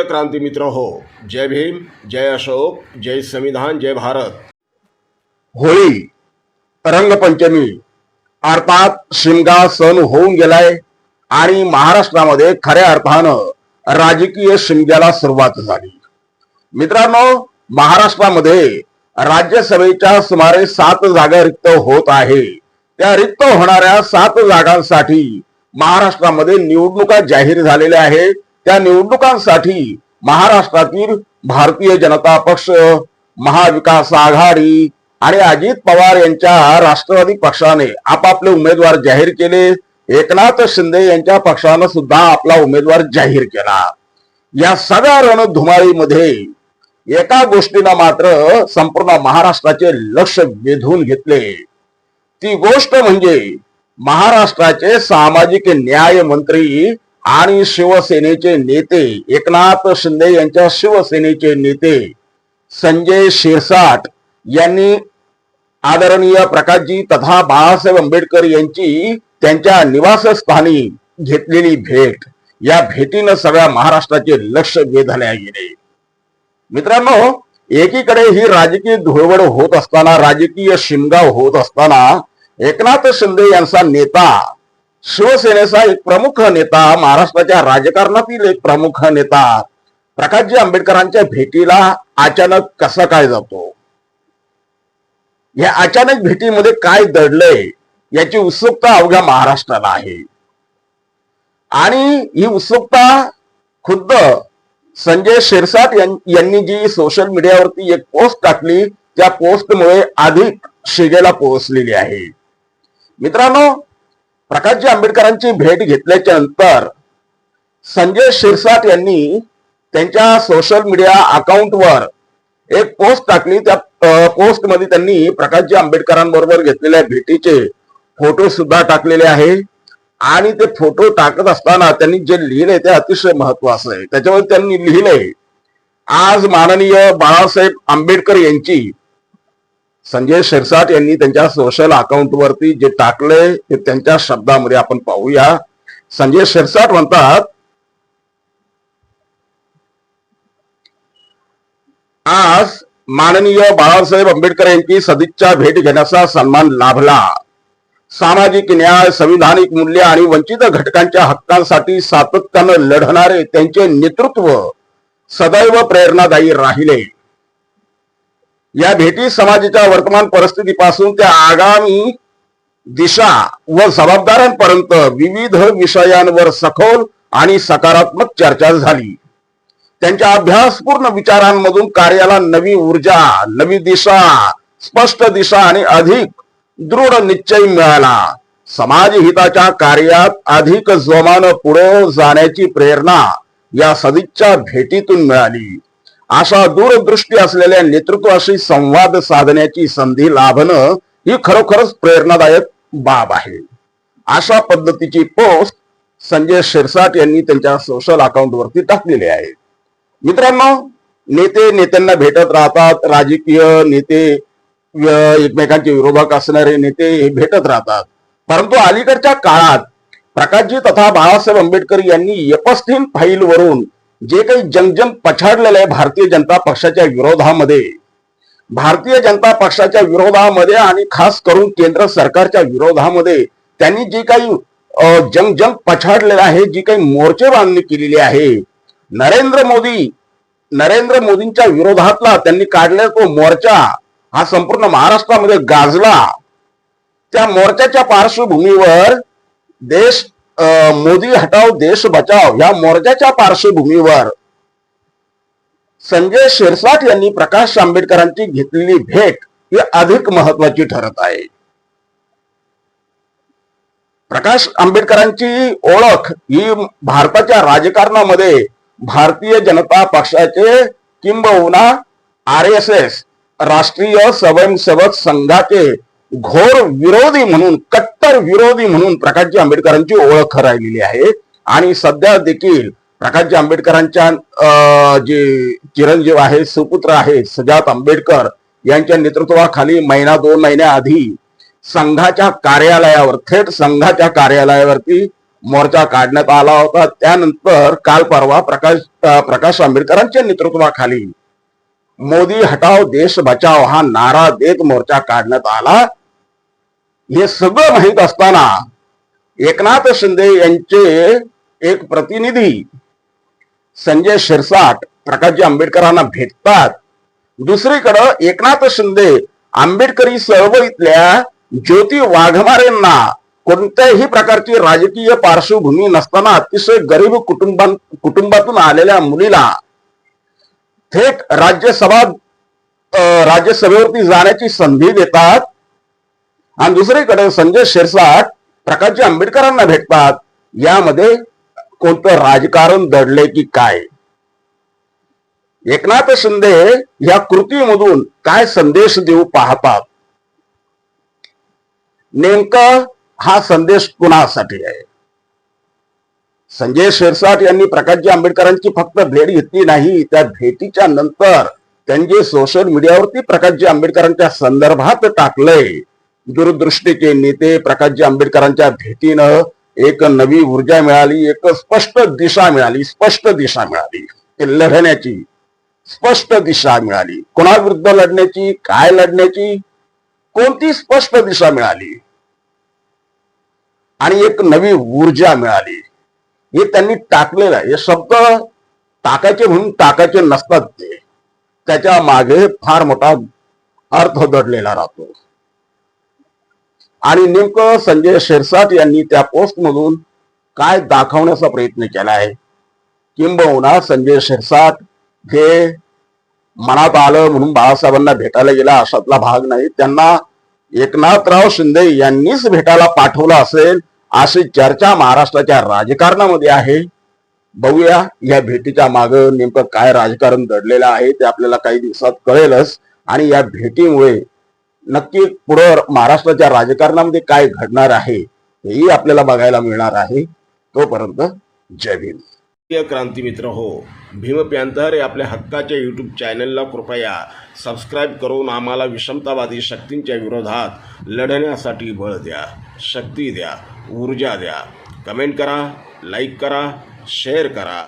प्रिय क्रांती मित्र हो, जय भीम, जय अशोक, जय संविधान, जय भारत। होळी रंगपंचमी अर्थात शिमगा सण होऊन गेलाय आणि महाराष्ट्रामध्ये खऱ्या अर्थानं राजकीय शिमग्याला सुरुवात झाली। मित्रांनो, महाराष्ट्रामध्ये राज्यसभेच्या सुमारे 7 जागा रिक्त होत आहे। त्या रिक्त होणाऱ्या 7 जागांसाठी महाराष्ट्रामध्ये निवडणुका जाहीर झालेल्या आहेत। त्या निवडणुकांसाठी महाराष्ट्रातील भारतीय जनता पक्ष, महाविकास आघाडी आणि अजित पवार यांच्या राष्ट्रवादी पक्षाने आपापले उमेदवार जाहीर केले। एकनाथ शिंदे यांच्या पक्षाने सुद्धा आपला उमेदवार जाहीर केला। या सगळ्या रणधुमाळीमध्ये एका गोष्टीने मात्र संपूर्ण महाराष्ट्राचे लक्ष वेधून घेतले। ती गोष्ट म्हणजे महाराष्ट्राचे सामाजिक न्याय मंत्री आणि शिवसेनेचे नेते, एकनाथ शिंदे यांच्या शिवसेनेचे नेते संजय शिरसाट यांनी आदरणीय प्रकाशजी तथा बाळासाहेब आंबेडकर यांची त्यांच्या निवासस्थानी घेतलेली भेट। या भेटीनं सगळ्या महाराष्ट्राचे लक्ष वेधले गेले। मित्रांनो, एकीकडे ही राजकीय धुळवड होत असताना, राजकीय शिमगा होत असताना, एकनाथ शिंदे यांचा नेता, शिवसेनेचा एक प्रमुख नेता, महाराष्ट्राच्या राजकारणातील एक प्रमुख नेता प्रकाशजी आंबेडकरांच्या भेटीला अचानक कसा काय जातो? या अचानक भेटीमध्ये काय दडलंय याची उत्सुकता अवघ्या महाराष्ट्राला आहे। आणि ही उत्सुकता खुद्द संजय शिरसाट यांनी जी सोशल मीडियावरती एक पोस्ट टाकली, त्या पोस्टमुळे अधिक शिगेला पोहोचलेली आहे। मित्रांनो, प्रकाशजी आंबेडकरांची भेट घेतल्याच्या नंतर संजय शिरसाट यांनी त्यांच्या सोशल मीडिया अकाउंटवर एक पोस्ट टाकली। त्या पोस्ट मध्ये त्यांनी प्रकाशजी आंबेडकरांबरोबर घेतलेल्या भेटीचे फोटो सुद्धा टाकलेले आहे। आणि ते फोटो टाकत असताना त्यांनी जे लिहिले ते अतिशय महत्वाचं आहे। त्याच्यावर त्यांनी लिहिलंय, आज माननीय बाळासाहेब आंबेडकर यांची, संजय शिरसाट यांनी त्यांच्या सोशल अकाउंट वरती जे टाकले ते त्यांच्या शब्दामध्ये आपण पाहूया। संजय शिरसाट म्हणतात, आज माननीय बाळासाहेब आंबेडकर यांची सदिच्छा भेट घेण्याचा सन्मान लाभला। सामाजिक न्याय, संविधानिक मूल्य आणि वंचित घटकांच्या हक्कांसाठी सातत्यानं लढणारे त्यांचे नेतृत्व सदैव प्रेरणादायी राहिले। या भेटी समाजाच्या वर्तमान परिस्थितीपासून त्या आगामी दिशा व जबाबदाऱ्यांपर्यंत विविध विषयांवर सखोल आणि सकारात्मक चर्चा झाली। त्यांच्या अभ्यासपूर्ण विचारांमधून कार्याला नवी ऊर्जा, नवी दिशा, स्पष्ट दिशा आणि अधिक दृढ निश्चय मिळाला। समाज हिताच्या कार्यात अधिक जोमानं पुढे जाण्याची प्रेरणा या सदिच्छा भेटीतून मिळाली। अशा दूरदृष्टी असलेल्या नेतृत्वाशी संवाद साधण्याची संधी लाभणं ही खरोखरच प्रेरणादायक बाब आहे। अशा पद्धतीची पोस्ट संजय शिरसाट यांनी त्यांच्या सोशल अकाउंट वरती टाकलेली आहे। मित्रांनो, नेते नेत्यांना भेटत राहतात, राजकीय नेते, एकमेकांचे विरोधक असणारे नेते भेटत राहतात। परंतु अलीकडच्या काळात प्रकाशजी तथा बाळासाहेब आंबेडकर यांनी एपस्टीन फाईल वरून जे काही जंगजंग पछाडलेलं आहे भारतीय जनता पक्षाच्या विरोधामध्ये, भारतीय जनता पक्षाच्या विरोधामध्ये आणि खास करून केंद्र सरकारच्या विरोधामध्ये त्यांनी जे काही जंग पछाडलेलं आहे, जी काही मोर्चेबांधणी केलेली आहे, नरेंद्र मोदींच्या विरोधातला त्यांनी काढलेला तो मोर्चा हा संपूर्ण महाराष्ट्रामध्ये गाजला। त्या मोर्चाच्या पार्श्वभूमीवर मोदी हटाओ देश बचाओ या मोर्चाच्या पार्श्वभूमीवर संजय शिरसाट यांनी प्रकाश आंबेडकरांची घेतलेली भेट ही अधिक महत्वाची ठरत आहे। प्रकाश आंबेडकरांची ओळख ही भारताच्या राजकारणामध्ये भारतीय जनता पक्षाचे किंबहुना RSS राष्ट्रीय स्वयंसेवक संघाचे घोर विरोधी म्हणून, कट्टर विरोधी म्हणून प्रकाशजी आंबेडकरांची ओळख राहिलेली आहे। आणि सध्या देखील प्रकाशजी आंबेडकरांच्या जे चिरंजीव आहे, सुपुत्र आहे सजात आंबेडकर यांच्या नेतृत्वाखाली 1-2 महिन्याआधी संघाच्या कार्यालयावर, थेट संघाच्या कार्यालयावरती मोर्चा काढण्यात आला होता. त्यानंतर काल परवा प्रकाश आंबेडकरांच्या नेतृत्वाखाली मोदी हटाओ देश बचाओ हा नारा देत मोर्चा काढण्यात आला. हे सगळं माहीत असताना एकनाथ शिंदे यांचे एक प्रतिनिधी संजय शिरसाट प्रकाशजी आंबेडकरांना भेटतात. दुसरीकडे एकनाथ शिंदे आंबेडकरी चळवळीतल्या ज्योती वाघमारेंना कोणत्याही प्रकारची राजकीय पार्श्वभूमी नसताना अतिशय गरीब कुटुंबातून आलेल्या मुलीला थेट राज्यसभेवरती जाण्याची संधी देतात. आणि दुसरीकडे संजय शिरसाट प्रकाशजी आंबेडकरांना भेटतात. यामध्ये कोणतं राजकारण दडले की काय? एकनाथ शिंदे या कृतीमधून काय संदेश देऊ पाहतात? नेमकं हा संदेश कुणासाठी आहे? संजय शिरसाट यांनी प्रकाशजी आंबेडकरांची फक्त भेट घेतली नाही, त्या भेटीच्या नंतर त्यांनी सोशल मीडियावरती प्रकाशजी आंबेडकरांच्या संदर्भात टाकलंय. दूरदृष्टीचे नेते प्रकाशजी आंबेडकरांच्या भेटीनं एक नवी ऊर्जा मिळाली, एक स्पष्ट दिशा मिळाली ते लढण्याची स्पष्ट दिशा मिळाली. कोणाविरुद्ध लढण्याची, काय लढण्याची, कोणती स्पष्ट दिशा मिळाली आणि एक नवी ऊर्जा मिळाली. हे त्यांनी टाकलेलं आहे. हे शब्द टाकायचे म्हणून टाकायचे नसतात, ते त्याच्या मागे फार मोठा अर्थ दडलेला राहतो. आणि नेमकं संजय शिरसाट यांनी त्या पोस्ट मधून काय दाखवण्याचा प्रयत्न केला आहे? किंबहुना संजय शिरसाट हे मनात आलं म्हणून बाळासाहेबांना भेटायला गेला अशातला भाग नाही. त्यांना एकनाथराव शिंदे यांनीच भेटायला पाठवलं असेल अशी चर्चा महाराष्ट्राच्या राजकारणामध्ये आहे. बघूया या भेटीच्या मागं नेमकं काय राजकारण दडलेलं आहे ते आपल्याला काही दिवसात कळेलच. आणि या भेटीमुळे नक्की पुढे महाराष्ट्राच्या राजकारणामध्ये काय घडणार आहे हेही आपल्याला बघायला मिळणार आहे. तोपर्यंत जय भीम. क्रांती मित्र हो, भीम पॅंथर या आपल्या हक्काच्या यूट्यूब चॅनलला कृपया सबस्क्राईब करून आम्हाला विषमतावादी शक्तींच्या विरोधात लढण्यासाठी बळ द्या, शक्ती द्या, ऊर्जा द्या. कमेंट करा, लाईक करा, शेअर करा.